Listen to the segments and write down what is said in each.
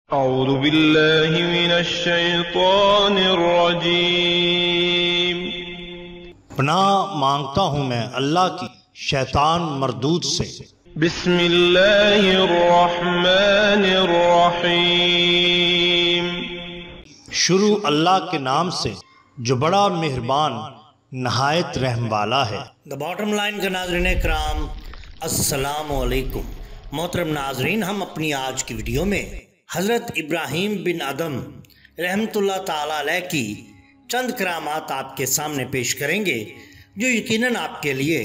अऊज़ु बिल्लाहि मिनश शैतानिर रजीम। पनाह मांगता हूँ मैं अल्लाह की शैतान मरदूद से। बिस्मिल्लाहिर रहमानिर रहीम। शुरू अल्लाह के नाम से जो बड़ा मेहरबान नहायत रहम वाला है। द बॉटम लाइन का नाज़रीन कराम अस्सलामु अलैकुम। मोहतरम नाजरीन, हम अपनी आज की वीडियो में हज़रत इब्राहीम बिन अदम रहमतुल्लाह ताला अलैह की चंद करामात आपके सामने पेश करेंगे जो यकीनन आपके लिए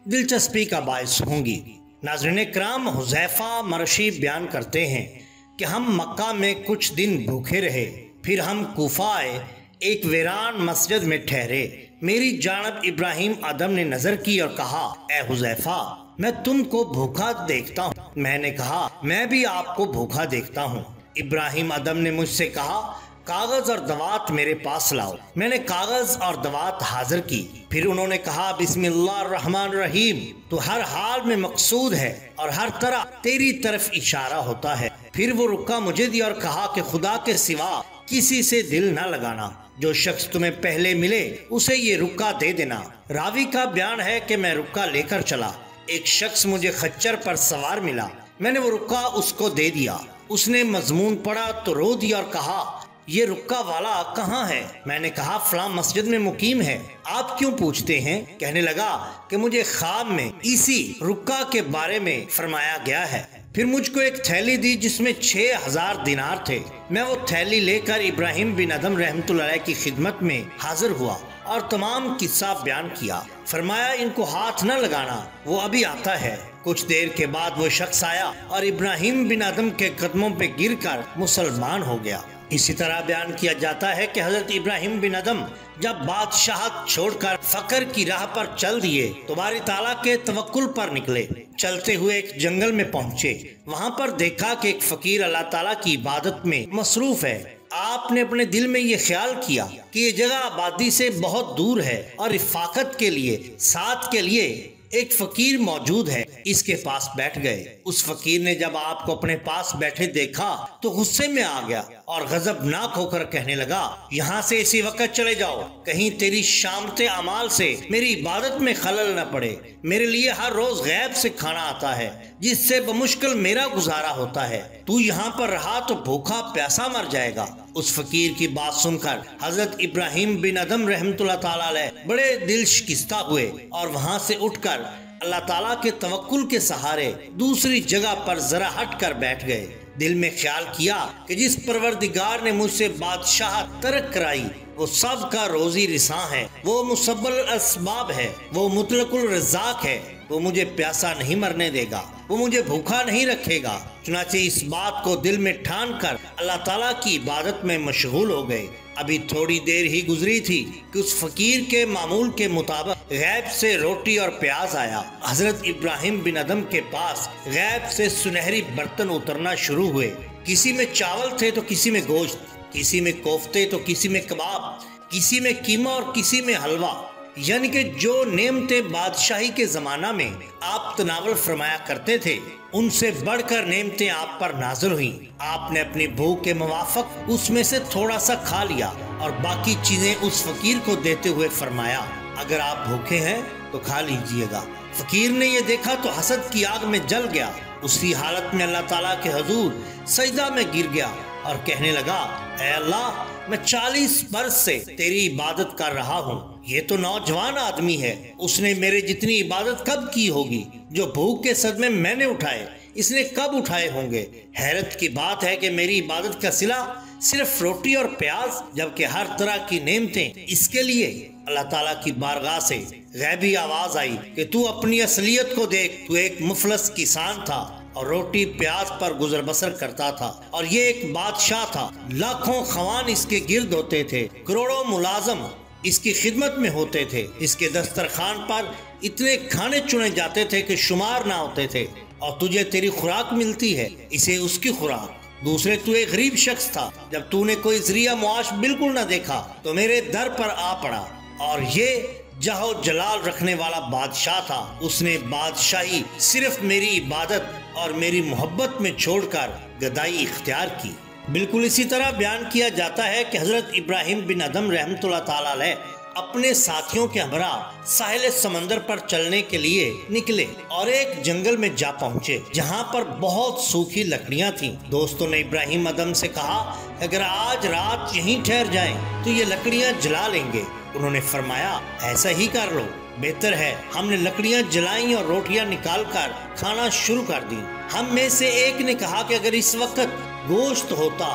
दिलचस्पी का बायस होंगी। नाज़रीन कराम, हुज़ैफ़ा मरशी बयान करते हैं कि हम मक्का में कुछ दिन भूखे रहे, फिर हम कूफा आए, एक वीरान मस्जिद में ठहरे। मेरी जानब इब्राहीम आदम ने नजर की और कहा, ए हुज़ैफ़ा, मैं तुमको भूखा देखता हूँ। मैंने कहा, मैं भी आपको भूखा देखता हूँ। इब्राहीम आदम ने मुझसे कहा, कागज और दवात मेरे पास लाओ। मैंने कागज और दवात हाजिर की। फिर उन्होंने कहा, बिस्मिल्लाहिर्रहमानिर्रहीम, तो हर हाल में मकसूद है और हर तरह तेरी तरफ इशारा होता है। फिर वो रुक्का मुझे दिया और कहा कि खुदा के सिवा किसी से दिल न लगाना। जो शख्स तुम्हें पहले मिले उसे ये रुक्का दे देना। रावी का बयान है कि मैं रुक्का लेकर चला। एक शख्स मुझे खच्चर पर सवार मिला। मैंने वो रुक्का उसको दे दिया। उसने मजमून पढ़ा तो रो दिया और कहा, ये रुक्का वाला कहाँ है? मैंने कहा, फलां मस्जिद में मुकीम है। आप क्यों पूछते हैं? कहने लगा कि मुझे ख्वाब में इसी रुक्का के बारे में फरमाया गया है। फिर मुझको एक थैली दी जिसमें 6000 दिनार थे। मैं वो थैली लेकर इब्राहीम बिन अदम रहमतुल्लाह अलैह की खिदमत में हाजिर हुआ और तमाम किस्सा बयान किया। फरमाया, इनको हाथ न लगाना, वो अभी आता है। कुछ देर के बाद वो शख्स आया और इब्राहीम बिन अदम के कदमों पे गिरकर मुसलमान हो गया। इसी तरह बयान किया जाता है कि हजरत इब्राहीम बिन अदम जब बादशाहत छोड़कर फकर की राह पर चल दिए तो बारी ताला के तवक्कुल पर निकले। चलते हुए एक जंगल में पहुंचे। वहां पर देखा कि एक फकीर अल्लाह ताला की इबादत में मसरूफ है। आपने अपने दिल में ये ख्याल किया कि ये जगह आबादी से बहुत दूर है और इफाकत के लिए साथ के लिए एक फकीर मौजूद है। इसके पास बैठ गए। उस फकीर ने जब आपको अपने पास बैठे देखा तो गुस्से में आ गया और गजबनाक होकर कहने लगा, यहाँ से इसी वक्त चले जाओ, कहीं तेरी शामते अमाल से मेरी इबादत में खलल न पड़े। मेरे लिए हर रोज गैब से खाना आता है जिससे बमुश्किल मेरा गुजारा होता है। तू यहाँ पर रहा तो भूखा प्यासा मर जाएगा। उस फकीर की बात सुनकर हजरत इब्राहीम बिन अदम रहमतुल्लाह ताला अलैह बड़े दिल शिकस्ता हुए और वहाँ से उठकर अल्लाह ताला के तवक्कुल के सहारे दूसरी जगह पर जरा हट कर बैठ गए। दिल में ख्याल किया कि जिस परवरदिगार ने मुझसे बादशाह तरक कराई वो सब का रोजी रिसां है, वो मुसब्बल असबाब है, वो मुतलकुल रज़ाक है। वो मुझे प्यासा नहीं मरने देगा, वो मुझे भूखा नहीं रखेगा। चुनाचे इस बात को दिल में ठान कर अल्लाह ताला की इबादत में मशगूल हो गए। अभी थोड़ी देर ही गुजरी थी कि उस फकीर के मामूल के मुताबिक गैब से रोटी और प्याज आया। हजरत इब्राहीम बिन अदम के पास गैब से सुनहरी बर्तन उतरना शुरू हुए। किसी में चावल थे तो किसी में गोश्त, किसी में कोफ्ते तो किसी में कबाब, किसी में कीमा और किसी में हलवा। यानी कि जो नेमतें बादशाही के जमाना में आप तनावल फरमाया करते थे उनसे बढ़कर नेमतें आप पर नाज़िल हुई। आपने अपनी भूख के मुवाफिक उसमें से थोड़ा सा खा लिया और बाकी चीजें उस फकीर को देते हुए फरमाया, अगर आप भूखे हैं तो खा लीजिएगा। फकीर ने ये देखा तो हसद की आग में जल गया। उसी हालत में अल्लाह ताला के हुजूर सजदा में गिर गया और कहने लगा, ऐ अल्लाह, मैं 40 बरस से तेरी इबादत कर रहा हूँ। ये तो नौजवान आदमी है, उसने मेरे जितनी इबादत कब की होगी? जो भूख के सदमे मैंने उठाए इसने कब उठाए होंगे? हैरत की बात है कि मेरी इबादत का सिला सिर्फ रोटी और प्याज, जबकि हर तरह की नेमतें इसके लिए। अल्लाह ताला की बारगाह से गैबी आवाज आई कि तू अपनी असलियत को देख। तू एक मुफलस किसान था और रोटी प्याज पर गुजर बसर करता था और ये एक बादशाह था। लाखों खवान इसके गिर्द होते थे, करोड़ों मुलाजम इसकी खिदमत में होते थे। इसके दस्तरखान पर इतने खाने चुने जाते थे कि शुमार ना होते थे और तुझे तेरी खुराक मिलती है, इसे उसकी खुराक। दूसरे तू एक गरीब शख्स था, जब तूने कोई जरिया मुआश बिल्कुल न देखा तो मेरे दर पर आ पड़ा और ये जहो जलाल रखने वाला बादशाह था। उसने बादशाही सिर्फ मेरी इबादत और मेरी मोहब्बत में छोड़कर गदाई इख्तियार की। बिल्कुल इसी तरह बयान किया जाता है कि हजरत इब्राहिम बिन अदम रहमतुल्लाह ताला अलैह अपने साथियों के हमरा साहिल समंदर पर चलने के लिए निकले और एक जंगल में जा पहुँचे जहाँ पर बहुत सूखी लकड़ियाँ थीं। दोस्तों ने इब्राहिम अदम से कहा, अगर आज रात यहीं ठहर जाएं तो ये लकड़ियाँ जला लेंगे। उन्होंने फरमाया, ऐसा ही कर लो, बेहतर है। हमने लकड़ियाँ जलाई और रोटियाँ निकाल कर खाना शुरू कर दी। हम में से एक ने कहा कि अगर इस वक्त गोश्त होता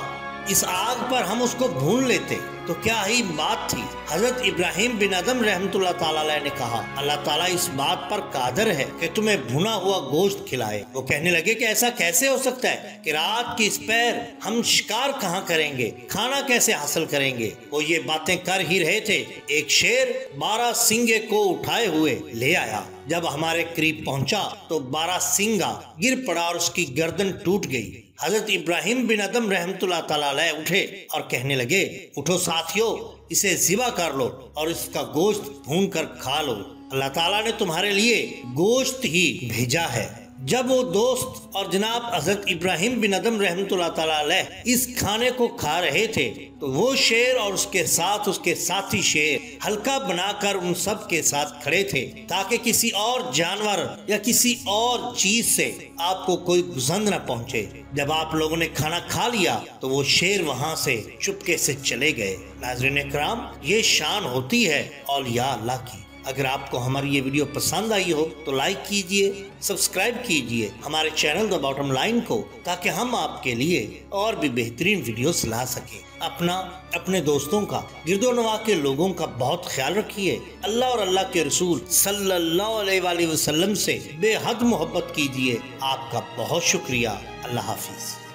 इस आग पर हम उसको भून लेते तो क्या ही बात थी। हजरत इब्राहिम बिन अदम रहमतुल्लाह ताला अलैह ने कहा, अल्लाह ताला इस बात पर कादिर है कि तुम्हें भुना हुआ गोश्त खिलाए। वो कहने लगे कि ऐसा कैसे हो सकता है कि रात की इस पहर हम शिकार कहाँ करेंगे, खाना कैसे हासिल करेंगे। वो ये बातें कर ही रहे थे, एक शेर 12 सिंगे को उठाए हुए ले आया। जब हमारे करीब पहुंचा तो 12 सिंगा गिर पड़ा और उसकी गर्दन टूट गई। हजरत इब्राहिम बिन अदम रहमतुल्लाह ताला अलैह उठे और कहने लगे, उठो साथियों, इसे ज़िबा कर लो और इसका गोश्त भून कर खा लो। अल्लाह ताला ने तुम्हारे लिए गोश्त ही भेजा है। जब वो दोस्त और जनाब हजरत इब्राहिम बिन अदम रहमतुल्लाह ताला अलैह इस खाने को खा रहे थे तो वो शेर और उसके साथ उसके साथी शेर हल्का बनाकर उन सब के साथ खड़े थे ताकि किसी और जानवर या किसी और चीज से आपको कोई गुजंद न पहुंचे। जब आप लोगों ने खाना खा लिया तो वो शेर वहां से चुपके से चले गए। नाज़रीन इकराम, ये शान होती है औलिया अल्लाह की। अगर आपको हमारी ये वीडियो पसंद आई हो तो लाइक कीजिए, सब्सक्राइब कीजिए हमारे चैनल द बॉटम लाइन को, ताकि हम आपके लिए और भी बेहतरीन वीडियोस ला सकें। अपना, अपने दोस्तों का, गिरदोनवा के लोगों का बहुत ख्याल रखिए। अल्लाह और अल्लाह के रसूल सल्लल्लाहु अलैहि वसल्लम से बेहद मोहब्बत कीजिए। आपका बहुत शुक्रिया। अल्लाह हाफिज।